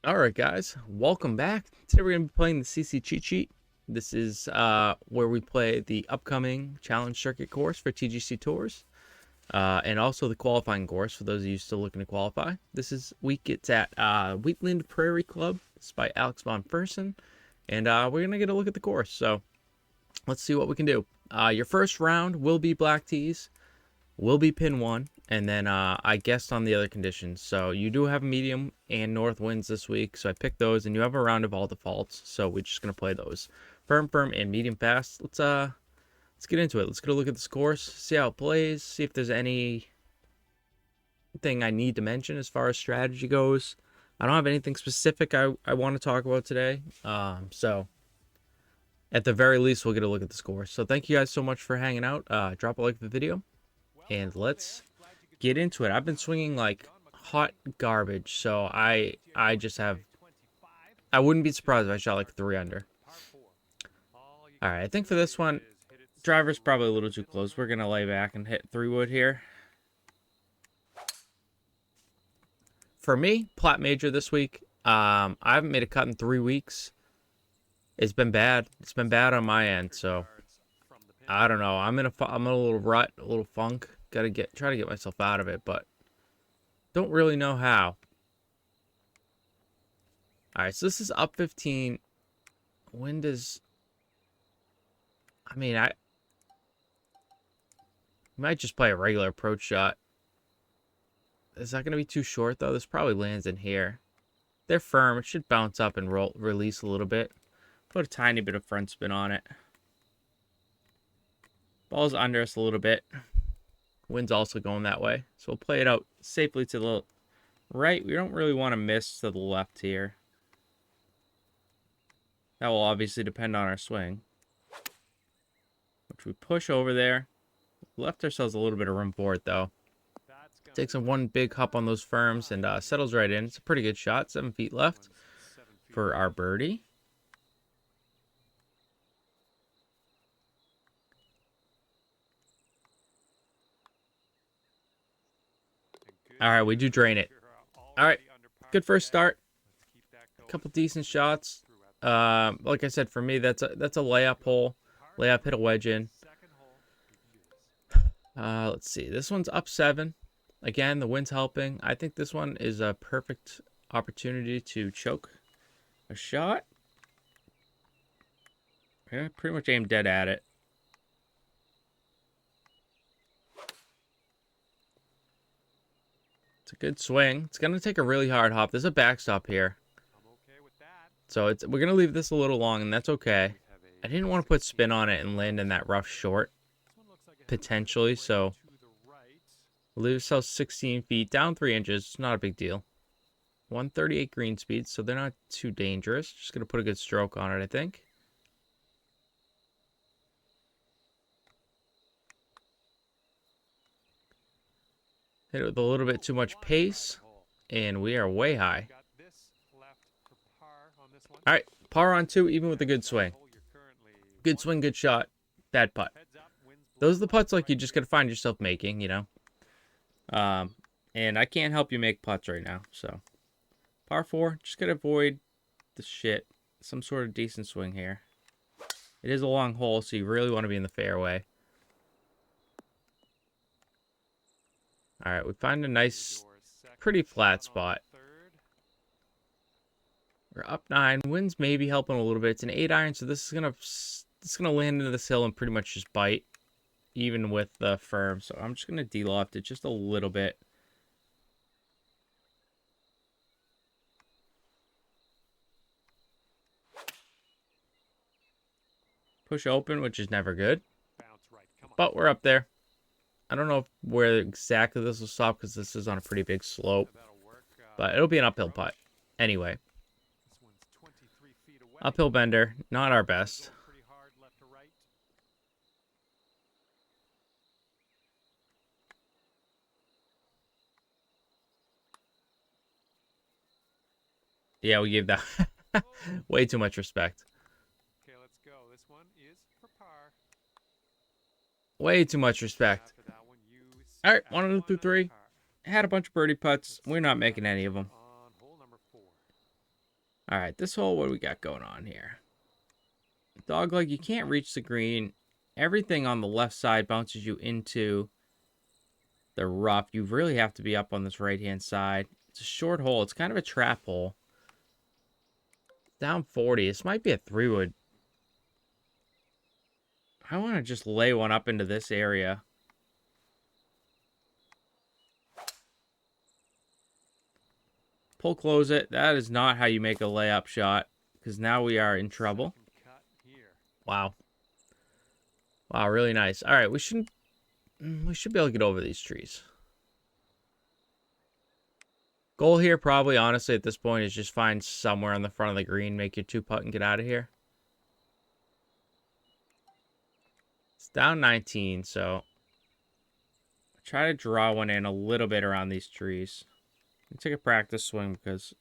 Alright guys, welcome back. Today we're going to be playing the CC cheat sheet. This is where we play the upcoming challenge circuit course for TGC tours. And also the qualifying course for those of you still looking to qualify. This is week it's at Wheatland Prairie Club. It's by Alex von Fersen. And we're going to get a look at the course. So let's see what we can do. Your first round will be black tees. Will be pin 1, and then I guessed on the other conditions. So you do have medium and north winds this week, so I picked those, and you have a round of all defaults, so we're just gonna play those. Firm, and medium fast. Let's get into it. Let's get a look at this course, see how it plays, see if there's anything I need to mention as far as strategy goes. I don't have anything specific I want to talk about today, so at the very least we'll get a look at this course. So thank you guys so much for hanging out. Drop a like for the video. And let's get into it. I've been swinging like hot garbage, so I just have. I wouldn't be surprised if I shot like 3 under. All right, I think for this one, driver's probably a little too close. We're gonna lay back and hit 3 wood here. For me, plat major this week. I haven't made a cut in 3 weeks. It's been bad. It's been bad on my end, so I don't know. I'm in a little rut, a little funk. Try to get myself out of it, but don't really know how. All right, so this is up 15. Wind is, I mean, I might just play a regular approach shot. Is that going to be too short, though? This probably lands in here. They're firm. It should bounce up and release a little bit. Put a tiny bit of front spin on it. Ball's under us a little bit. Wind's also going that way. So we'll play it out safely to the right. We don't really want to miss to the left here. That will obviously depend on our swing. Which we push over there. Left ourselves a little bit of room for it, though. Takes one big hop on those firms and settles right in. It's a pretty good shot. 7 feet left for our birdie. All right, we do drain it. All right, good first start. A couple decent shots. Like I said, for me, that's a layup hole. Layup, hit a wedge in. Let's see. This one's up 7. Again, the wind's helping. I think this one is a perfect opportunity to choke a shot. Yeah, pretty much aim dead at it. It's a good swing. It's going to take a really hard hop. There's a backstop here. So we're going to leave this a little long, and that's okay. I didn't want to put spin on it and land in that rough short, potentially. So we'll leave ourselves 16 feet, down 3 inches. It's not a big deal. 138 green speed, so they're not too dangerous. Just going to put a good stroke on it, I think. Hit it with a little bit too much pace, and we are way high. All right, par on 2, even with a good swing. Good swing, good shot, bad putt. Those are the putts like you just gotta find yourself making, you know. And I can't help you make putts right now, so par 4. Just gotta avoid the shit. Some sort of decent swing here. It is a long hole, so you really want to be in the fairway. All right, we find a nice, pretty flat spot. We're up 9. Wind's maybe helping a little bit. It's an 8 iron, so this is gonna land into this hill and pretty much just bite, even with the firm. So I'm just gonna de-loft it just a little bit. Push open, which is never good, but we're up there. I don't know where exactly this will stop because this is on a pretty big slope, but it'll be an uphill putt. Anyway, uphill bender, not our best. Yeah, we gave that way too much respect. Okay, let's go. This one is for par. Way too much respect. All right, 1 through 3. Had a bunch of birdie putts. We're not making any of them. All right, this hole, what do we got going on here? Dog leg, you can't reach the green. Everything on the left side bounces you into the rough. You really have to be up on this right-hand side. It's a short hole. It's kind of a trap hole. Down 40. This might be a 3-wood. I want to just lay one up into this area. Pull close it. That is not how you make a layup shot, because now we are in trouble. Wow. Wow, really nice. All right, we should be able to get over these trees. Goal here probably, honestly, at this point is just find somewhere on the front of the green, make your 2-putt and get out of here. It's down 19, so try to draw one in a little bit around these trees. Take a practice swing because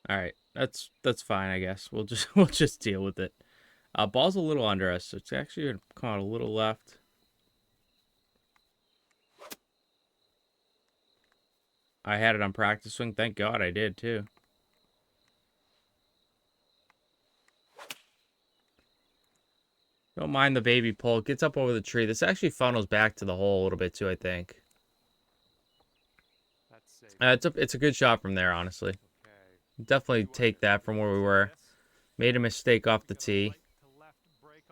all right, that's fine, I guess. We'll just deal with it. Ball's a little under us, so it's actually gonna come out a little left. I had it on practice swing. Thank God I did too. Don't mind the baby pull. It gets up over the tree. This actually funnels back to the hole a little bit too, I think. It's a good shot from there, honestly. Definitely take that from where we were. Made a mistake off the tee.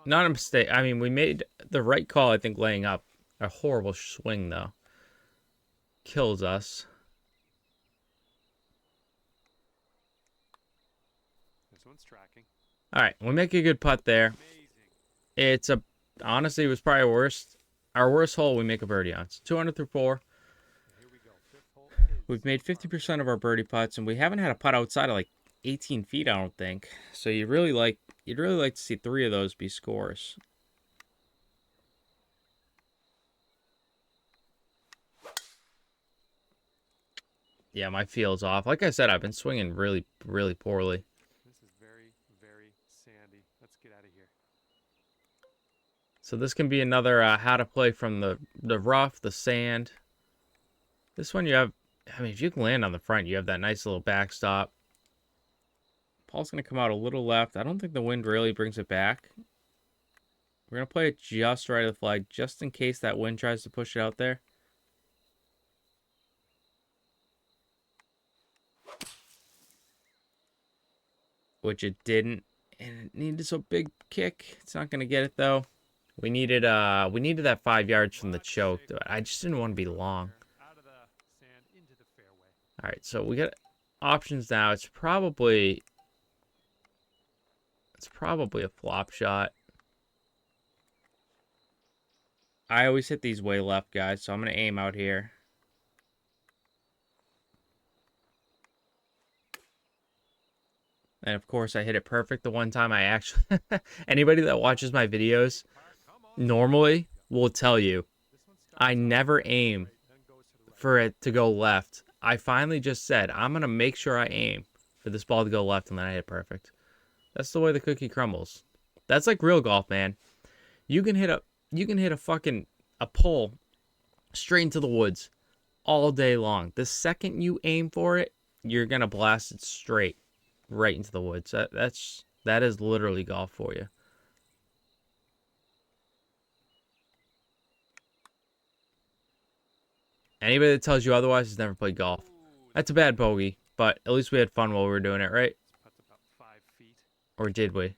Not a mistake. I mean, we made the right call, I think, laying up. A horrible swing, though. Kills us. This one's tracking. All right, we make a good putt there. It's a honestly, it was probably our worst hole. We make a birdie on. It's 200 through 4. Here we go. Fifth hole We've made 50% of our birdie putts, and we haven't had a putt outside of like 18 feet, I don't think. So you'd really like to see 3 of those be scores. Yeah, my feel's off. Like I said, I've been swinging really, really poorly. This is very, very sandy. Let's get out of here. So this can be another how to play from the rough, the sand. This one you have, I mean, if you can land on the front, you have that nice little backstop. Paul's going to come out a little left. I don't think the wind really brings it back. We're going to play it just right of the flag, just in case that wind tries to push it out there. Which it didn't, and it needed so big kick. It's not gonna get it though. We needed that 5 yards from the choke. I just didn't want to be long. All right, so we got options now. It's probably a flop shot. I always hit these way left, guys, so I'm gonna aim out here. And of course, I hit it perfect the one time I actually... Anybody that watches my videos normally will tell you, I never aim for it to go left. I finally just said, I'm going to make sure I aim for this ball to go left, and then I hit it perfect. That's the way the cookie crumbles. That's like real golf, man. You can hit a fucking pull straight into the woods all day long. The second you aim for it, you're going to blast it straight right into the woods. That is literally golf for you. Anybody that tells you otherwise has never played golf. That's a bad bogey, but at least we had fun while we were doing it, right? Or did we?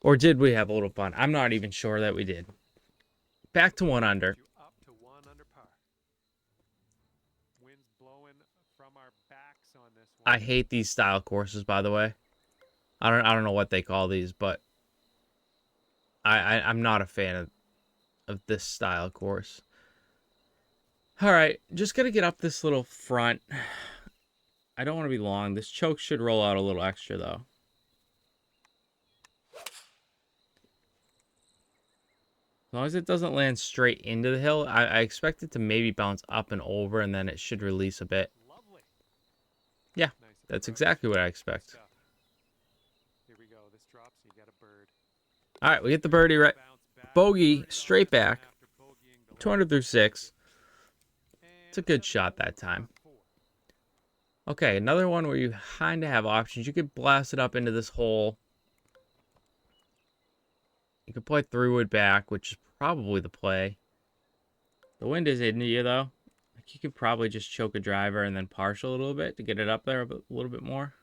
Or did we have a little fun? I'm not even sure that we did. Back to 1 under. I hate these style courses, by the way. I don't know what they call these, but I'm not a fan of this style course. All right, just gotta get up this little front. I don't want to be long. This choke should roll out a little extra, though. As long as it doesn't land straight into the hill, I expect it to maybe bounce up and over, and then it should release a bit. Yeah, that's exactly what I expect. Here we go. This drops, you got a bird. All right, we get the birdie right. Bogey straight back, 200 through 6. It's a good shot that time. Okay, another one where you kind of have options. You could blast it up into this hole. You could play through it back, which is probably the play. The wind is into you, though. Like, you could probably just choke a driver and then partial a little bit to get it up there a little bit more.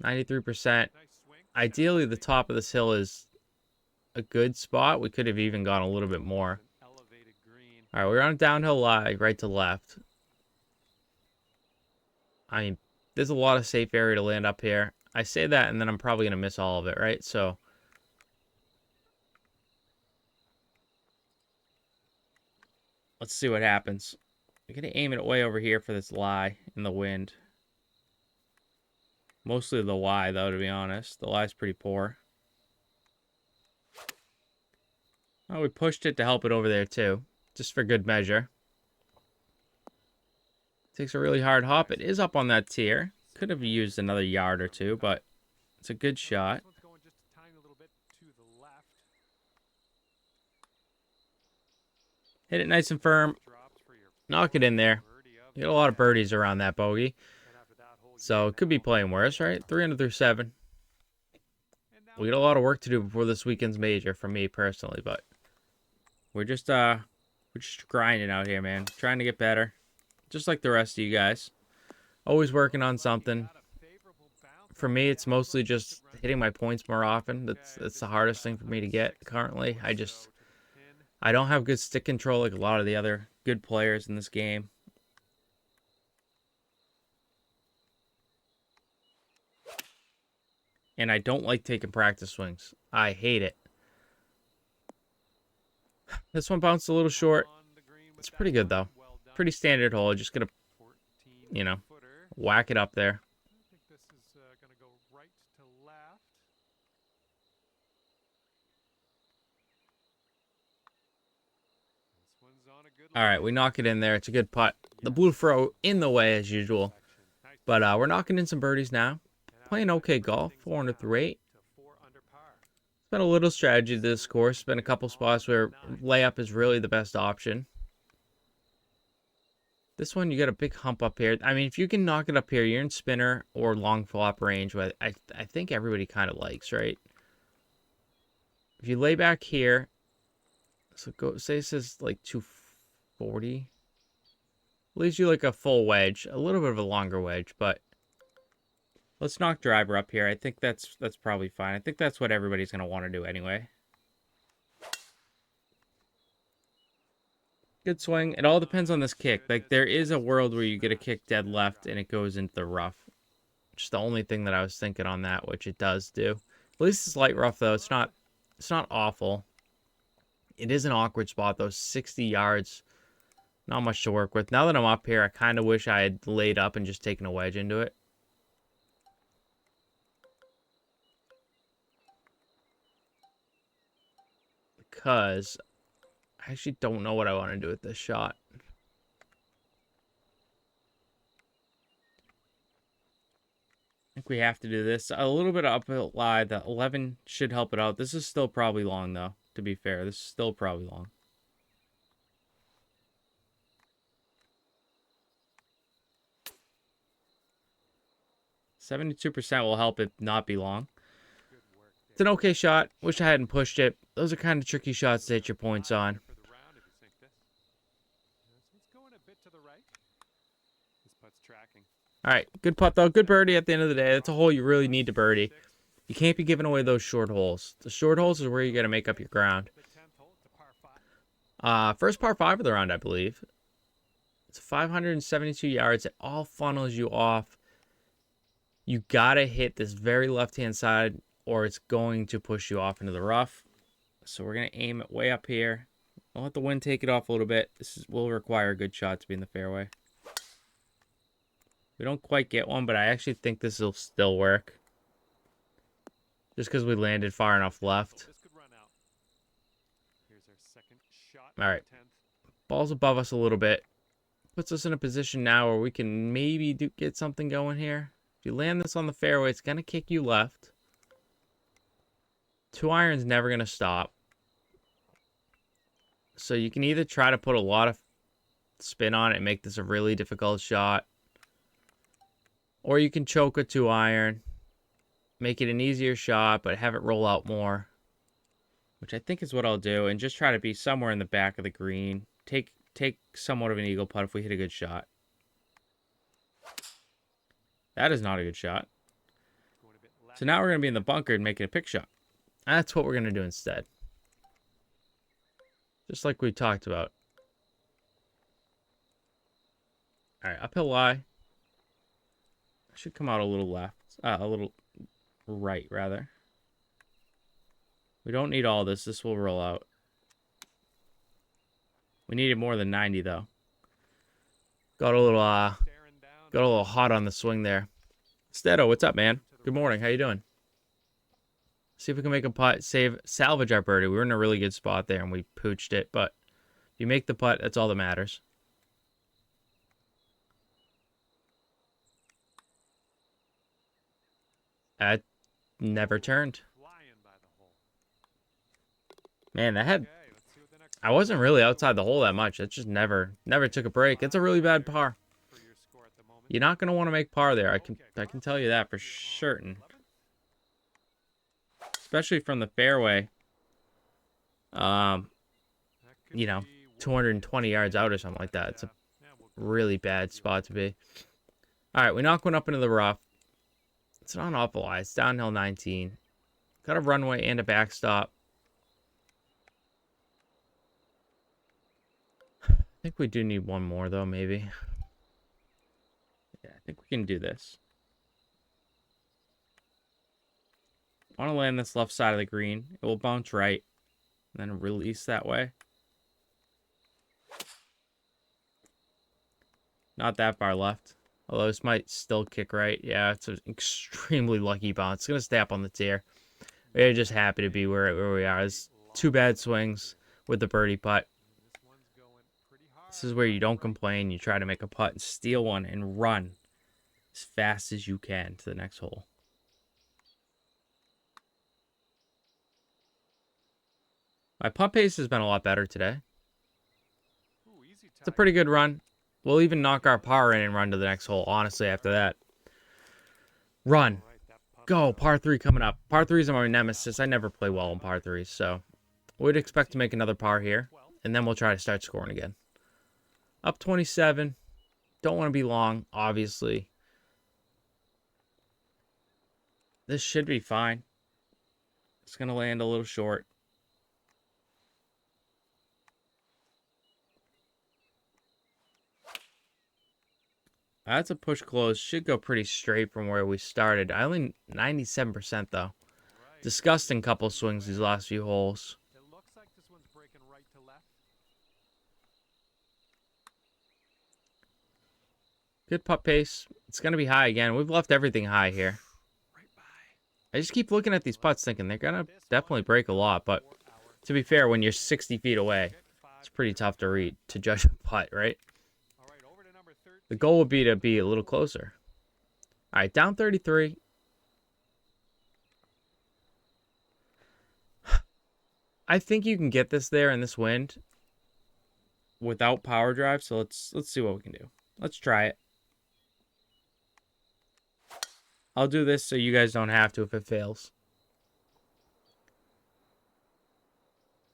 93%. Ideally, the top of this hill is a good spot. We could have even gone a little bit more. All right, we're on a downhill lie, right to left. I mean, there's a lot of safe area to land up here. I say that, and then I'm probably going to miss all of it, right? So let's see what happens. I'm going to aim it way over here for this lie in the wind. Mostly the Y, though, to be honest. The lie's pretty poor. Oh, we pushed it to help it over there, too. Just for good measure. Takes a really hard hop. It is up on that tier. Could have used another yard or two, but it's a good shot. Hit it nice and firm. Knock it in there. You get a lot of birdies around that bogey. So it could be playing worse, right? 300 through 7. We got a lot of work to do before this weekend's major for me personally, but we're just grinding out here, man. Trying to get better. Just like the rest of you guys. Always working on something. For me, it's mostly just hitting my points more often. That's the hardest thing for me to get currently. I don't have good stick control like a lot of the other good players in this game. And I don't like taking practice swings. I hate it. This one bounced a little short. It's pretty good, though. Pretty standard hole. Just gonna, you know, whack it up there. All right, we knock it in there. It's a good putt. The blue throw in the way as usual. But we're knocking in some birdies now. Playing okay golf, 400 through 8. It's been a little strategy to this course. It's been a couple spots where layup is really the best option. This one, you got a big hump up here. I mean, if you can knock it up here, you're in spinner or long flop range, but I think everybody kind of likes, right? If you lay back here, so go, say this is like 240. Leaves you like a full wedge, a little bit of a longer wedge, but let's knock driver up here. I think that's probably fine. I think that's what everybody's going to want to do anyway. Good swing. It all depends on this kick. Like, there is a world where you get a kick dead left and it goes into the rough. Just the only thing that I was thinking on that, which it does do. At least it's light rough, though. It's not awful. It is an awkward spot, though. 60 yards. Not much to work with. Now that I'm up here, I kind of wish I had laid up and just taken a wedge into it. Because I actually don't know what I want to do with this shot. I think we have to do this. A little bit of uphill lie. The 11 should help it out. This is still probably long, though, to be fair. This is still probably long. %72% will help it not be long. It's an okay shot. Wish I hadn't pushed it. Those are kind of tricky shots to hit your points on. All right, good putt, though. Good birdie at the end of the day. That's a hole you really need to birdie. You can't be giving away those short holes. The short holes is where you got to make up your ground. First par 5 of the round, I believe. It's 572 yards. It all funnels you off. You got to hit this very left-hand side or it's going to push you off into the rough. So we're going to aim it way up here. I'll let the wind take it off a little bit. This will require a good shot to be in the fairway. We don't quite get one, but I actually think this will still work. Just because we landed far enough left. All right. Ball's above us a little bit. Puts us in a position now where we can maybe get something going here. If you land this on the fairway, it's going to kick you left. 2 iron's never going to stop. So you can either try to put a lot of spin on it and make this a really difficult shot, or you can choke a 2 iron, make it an easier shot, but have it roll out more, which I think is what I'll do, and just try to be somewhere in the back of the green. Take somewhat of an eagle putt if we hit a good shot. That is not a good shot. So now we're going to be in the bunker and making a pick shot. That's what we're going to do instead. Just like we talked about. All right, uphill lie. I should come out a little left. A little right, rather. We don't need all this. This will roll out. We needed more than 90, though. Got a little hot on the swing there. Stedo, what's up, man? Good morning. How you doing? See if we can make a putt, salvage our birdie. We were in a really good spot there, and we pooched it. But if you make the putt, that's all that matters. That never turned. Man, that had... I wasn't really outside the hole that much. It just never took a break. It's a really bad par. You're not going to want to make par there. I can tell you that for certain. Especially from the fairway. You know, 220 yards out or something like that. It's a really bad spot to be. All right, we knock one up into the rough. It's not an awful lot. It's downhill 19. Got a runway and a backstop. I think we do need one more, though, maybe. Yeah, I think we can do this. I want to land this left side of the green. It will bounce right. And then release that way. Not that far left. Although this might still kick right. Yeah, it's an extremely lucky bounce. It's going to stay up on the tier. We're just happy to be where we are. It's 2 bad swings with the birdie putt. This is where you don't complain. You try to make a putt and steal one and run as fast as you can to the next hole. My putt pace has been a lot better today. It's a pretty good run. We'll even knock our par in and run to the next hole, honestly, after that. Run. Go. Par 3 coming up. Par 3s are my nemesis. I never play well on par 3s, so we'd expect to make another par here, and then we'll try to start scoring again. Up 27. Don't want to be long, obviously. This should be fine. It's going to land a little short. That's a push close. Should go pretty straight from where we started. I only 97% though. Disgusting couple swings these last few holes. It looks like this one's breaking right to left. Good putt pace. It's going to be high again. We've left everything high here. I just keep looking at these putts thinking they're going to definitely break a lot. But to be fair, when you're 60 feet away, it's pretty tough to read, to judge a putt, right? The goal would be to be a little closer. All right, down 33. I think you can get this there in this wind without power drive. So let's see what we can do. Let's try it. I'll do this so you guys don't have to if it fails.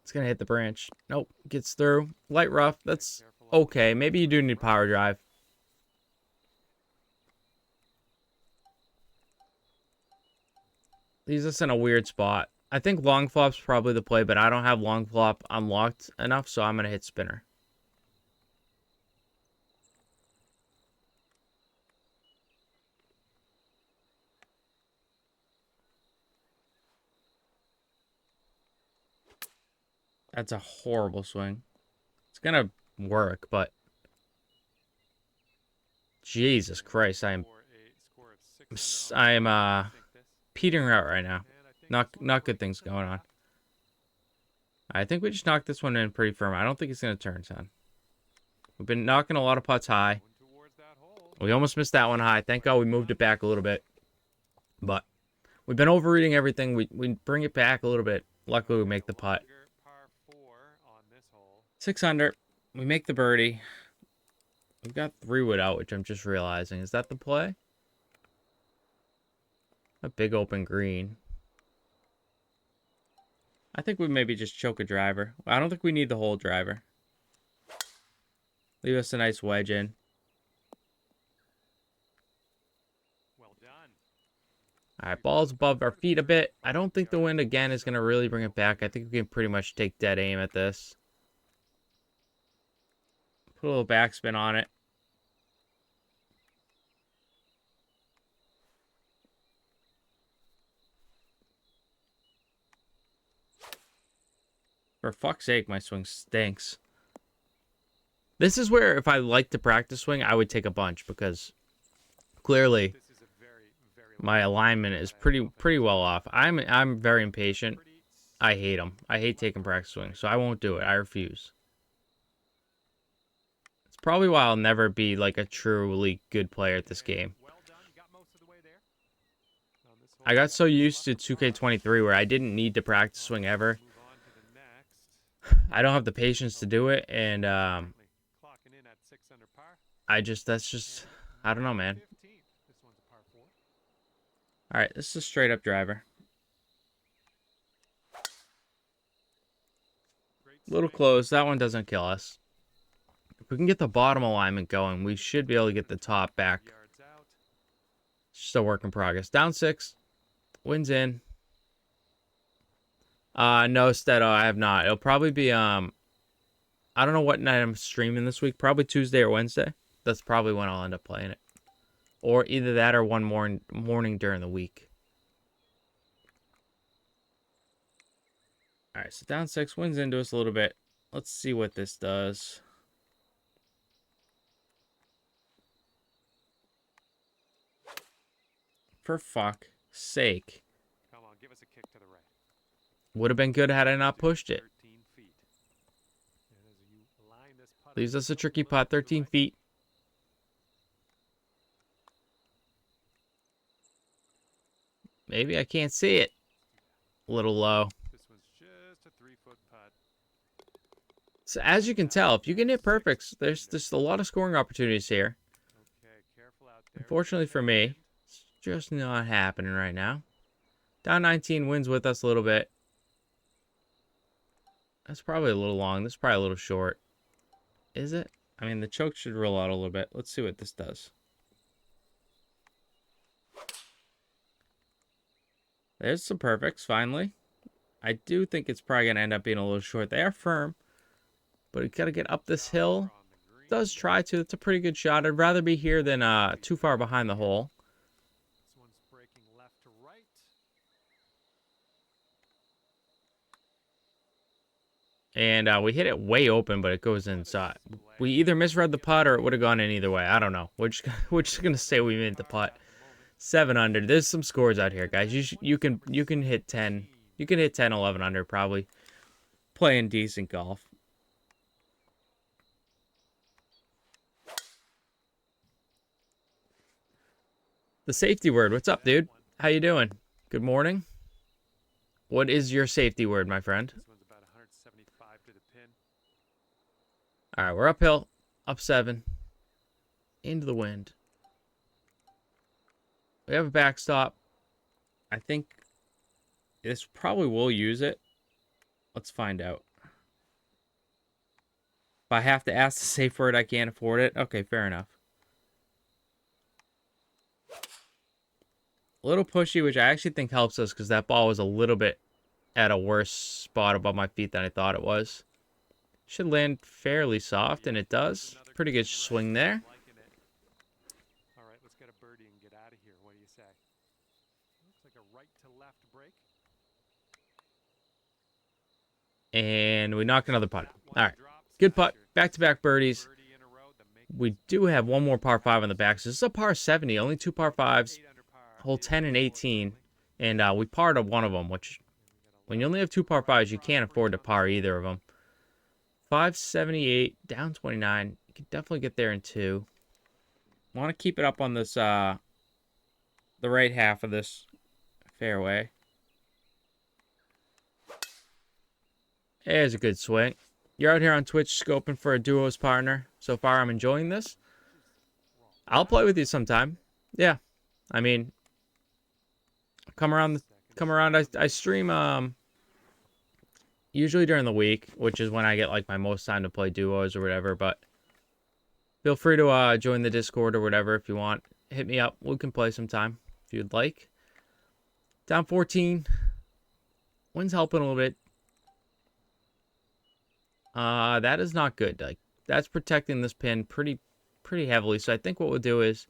It's going to hit the branch. Nope, gets through. Light rough. That's okay. Maybe you do need power drive. Leaves us in a weird spot. I think long flop's probably the play, but I don't have long flop unlocked enough, so I'm going to hit spinner. That's a horrible swing. It's going to work, but Jesus Christ, I am petering out right now. Not good things going on. I think we just knocked this one in pretty firm. I don't think it's going to turn, son. We've been knocking a lot of putts high. We almost missed that one high. Thank God we moved it back a little bit. But We've been overreading everything. We bring it back a little bit. Luckily, we make the putt. Par 4 on this hole. 6 under. We make the birdie. We've got 3-wood out, which I'm just realizing. Is that the play? A big open green. I think we maybe just choke a driver. I don't think we need the whole driver. Leave us a nice wedge in. Well done. All right, ball's above our feet a bit. I don't think the wind again is going to really bring it back. I think we can pretty much take dead aim at this. Put a little backspin on it. For fuck's sake, my swing stinks. This is where if I like to practice swing, I would take a bunch because clearly This is a very, very my alignment is pretty well off. I'm very impatient. pretty I hate them. I hate taking practice swings, so I won't do it. I refuse. It's probably why I'll never be like a truly good player at this game. well done. You got most of the way there. On this hole, I got so used to 2K23 where I didn't need to practice swing ever. move on to the next. I don't have the patience to do it, and Clocking in at 6 under par. that's just I don't know, man. 15th. This one's a par 4. All right, this is a straight up driver. Great A little swing. close. That one doesn't kill us. If we can get the bottom alignment going, we should be able to get the top back. Yards out. It's just a work in progress. Down 6. Wind's in. No, Stedo, I have not. It'll probably be I don't know what night I'm streaming this week. Probably Tuesday or Wednesday. That's probably when I'll end up playing it. Or either that or one morning during the week. All right, so down 6, wind's into us a little bit. Let's see what this does. For fuck's sake. Come on, give us a kick to the right. Would have been good had I not pushed it. 13 feet. And as you line this putt Leaves up, us a tricky left putt, to the 13 right. feet. Maybe I can't see it. A little low. This one's just a 3-foot putt. So as you can tell, if you can hit perfects, there's just a lot of scoring opportunities here. Okay, careful out there. Unfortunately for me, it's just not happening right now. Down 19, wins with us a little bit. That's probably a little long. This is probably a little short. Is it? I mean, the choke should roll out a little bit. Let's see what this does. There's some perfects, finally. I do think it's probably going to end up being a little short. They are firm, but you got to get up this hill. On the green. Does try to. It's a pretty good shot. I'd rather be here than too far behind the hole. This one's breaking left to right. And we hit it way open, but it goes inside. We either misread the putt or it would have gone in either way. I don't know. We're just gonna say we made the putt. 7 under. There's some scores out here, guys. You can hit 10. You can hit 10, 11 under probably. Playing decent golf. The safety word. What's up, dude? How you doing? Good morning. What is your safety word, my friend? This one's about 175 to the pin. All right, we're uphill. Up 7. Into the wind. We have a backstop. I think this probably will use it. Let's find out. If I have to ask the safe word, I can't afford it. Okay, fair enough. A little pushy, which I actually think helps us because that ball was a little bit at a worse spot above my feet than I thought it was. Should land fairly soft, and it does. Pretty good swing there. Liking it. All right, let's get a birdie and get out of here. What do you say? Looks like a right to left break. And we knock another putt. That one All right, drops. good putt. Smasher. Back-to-back birdies. Birdie in a row that makes We do have one more par 5 on the back. So this is a par 70. Only 2 par 5s. 8 under par. Hole 10 and 18. And we parred one of them, which when you only have 2 par 5s, you can't afford to par either of them. 578, down 29. You can definitely get there in 2. Want to keep it up on this, the right half of this Fairway. There's a good swing. You're out here on Twitch scoping for a duos partner. So far, I'm enjoying this. I'll play with you sometime. Yeah, I mean, come around. I stream usually during the week, which is when I get like my most time to play duos or whatever. But feel free to join the Discord or whatever if you want. Hit me up. We can play sometime if you'd like. Down 14. Wind's helping a little bit. That is not good. Like, that's protecting this pin pretty heavily. So I think what we'll do is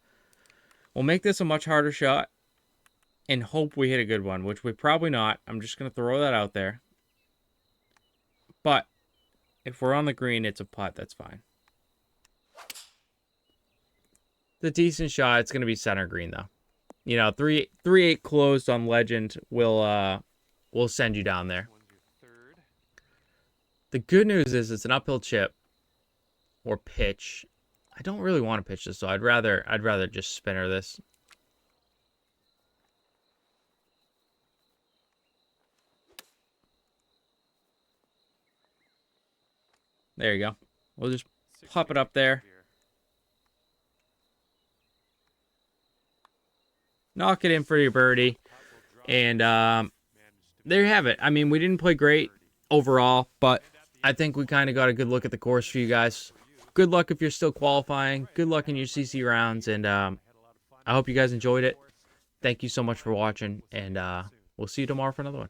we'll make this a much harder shot and hope we hit a good one, which we probably not. I'm just going to throw that out there. But if we're on the green, it's a putt. That's fine. It's a decent shot. It's going to be center green, though. You know, 3-8 closed on Legend will send you down there. The good news is it's an uphill chip or pitch. I don't really want to pitch this, so I'd rather just spinner this. There you go. We'll just pop it up there. Knock it in for your birdie. And there you have it. I mean, we didn't play great overall, but I think we kind of got a good look at the course for you guys. Good luck if you're still qualifying. Good luck in your CC rounds. And I hope you guys enjoyed it. Thank you so much for watching. And we'll see you tomorrow for another one.